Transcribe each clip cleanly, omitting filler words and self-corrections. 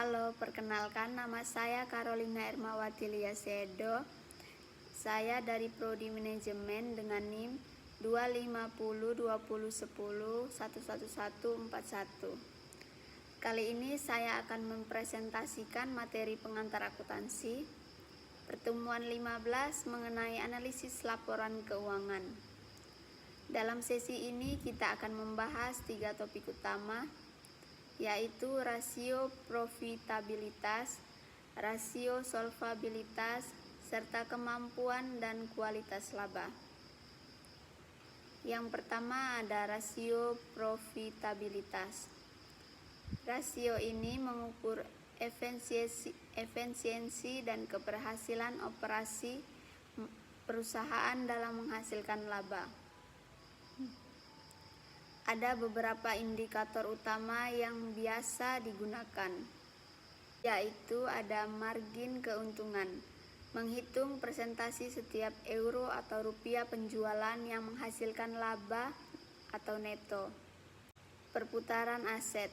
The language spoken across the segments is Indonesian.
Halo, perkenalkan nama saya Carolina Ermawati Liasedo. Saya dari Prodi Manajemen dengan NIM 2502010111141. Kali ini saya akan mempresentasikan materi pengantar akuntansi pertemuan 15 mengenai analisis laporan keuangan. Dalam sesi ini kita akan membahas 3 topik utama, yaitu rasio profitabilitas, rasio solvabilitas, serta kemampuan dan kualitas laba. Yang pertama ada rasio profitabilitas. Rasio ini mengukur efisiensi dan keberhasilan operasi perusahaan dalam menghasilkan laba. Ada beberapa indikator utama yang biasa digunakan, yaitu ada margin keuntungan, menghitung persentase setiap euro atau rupiah penjualan yang menghasilkan laba atau neto. Perputaran aset,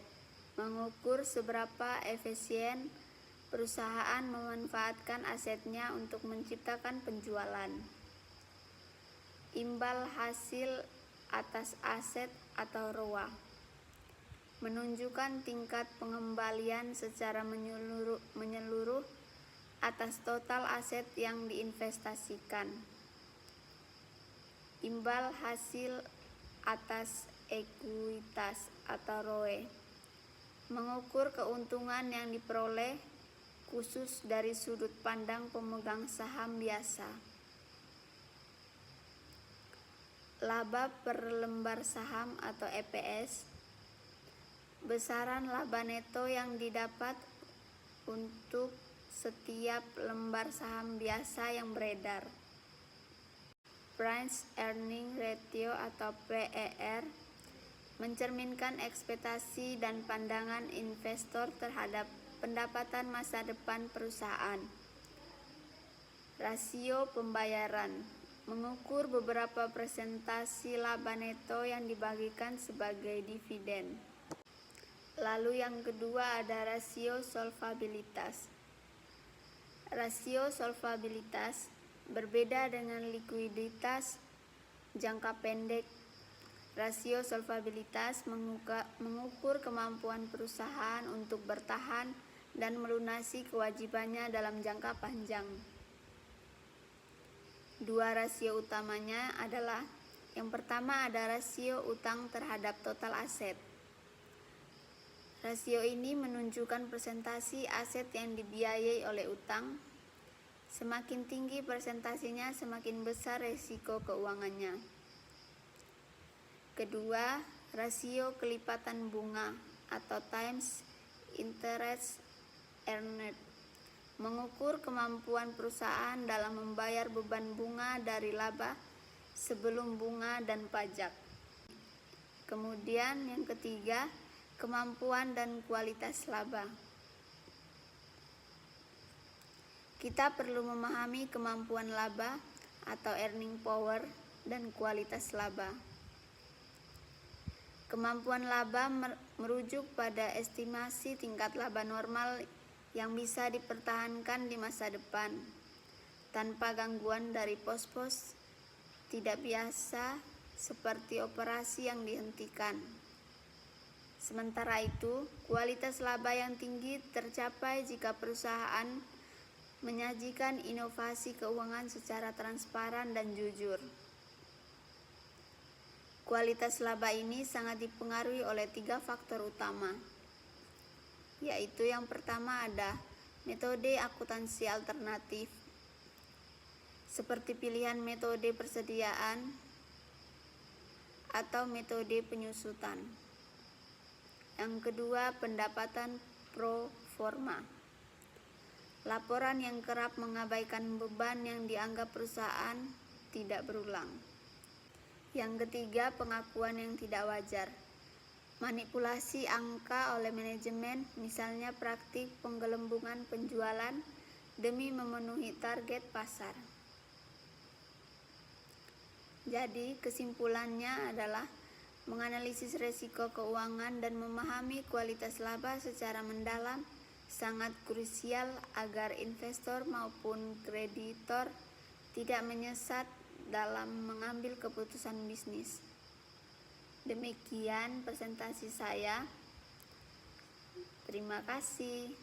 mengukur seberapa efisien perusahaan memanfaatkan asetnya untuk menciptakan penjualan. Imbal hasil atas aset atau ROA, menunjukkan tingkat pengembalian secara menyeluruh atas total aset yang diinvestasikan. Imbal hasil atas ekuitas atau ROE, mengukur keuntungan yang diperoleh khusus dari sudut pandang pemegang saham biasa. Laba per lembar saham atau EPS, besaran laba neto yang didapat untuk setiap lembar saham biasa yang beredar. Price Earning Ratio atau PER, mencerminkan ekspektasi dan pandangan investor terhadap pendapatan masa depan perusahaan. Rasio pembayaran, mengukur beberapa presentasi laba neto yang dibagikan sebagai dividen. Lalu yang kedua ada rasio solvabilitas. Rasio solvabilitas berbeda dengan likuiditas jangka pendek. Rasio solvabilitas mengukur kemampuan perusahaan untuk bertahan dan melunasi kewajibannya dalam jangka panjang. Dua rasio utamanya adalah, yang pertama ada rasio utang terhadap total aset. Rasio ini menunjukkan presentasi aset yang dibiayai oleh utang. Semakin tinggi presentasinya, semakin besar risiko keuangannya. Kedua, rasio kelipatan bunga atau times interest earned, mengukur kemampuan perusahaan dalam membayar beban bunga dari laba sebelum bunga dan pajak. Kemudian yang ketiga, kemampuan dan kualitas laba. Kita perlu memahami kemampuan laba atau earning power dan kualitas laba. Kemampuan laba merujuk pada estimasi tingkat laba normal yang bisa dipertahankan di masa depan, tanpa gangguan dari pos-pos tidak biasa seperti operasi yang dihentikan. Sementara itu, kualitas laba yang tinggi tercapai jika perusahaan menyajikan inovasi keuangan secara transparan dan jujur. Kualitas laba ini sangat dipengaruhi oleh 3 faktor utama, yaitu yang pertama ada metode akuntansi alternatif, seperti pilihan metode persediaan atau metode penyusutan. Yang kedua, pendapatan pro forma, laporan yang kerap mengabaikan beban yang dianggap perusahaan tidak berulang. Yang ketiga, pengakuan yang tidak wajar, manipulasi angka oleh manajemen, misalnya praktik penggelembungan penjualan demi memenuhi target pasar. Jadi, kesimpulannya adalah menganalisis risiko keuangan dan memahami kualitas laba secara mendalam sangat krusial agar investor maupun kreditor tidak menyesat dalam mengambil keputusan bisnis. Demikian presentasi saya. Terima kasih.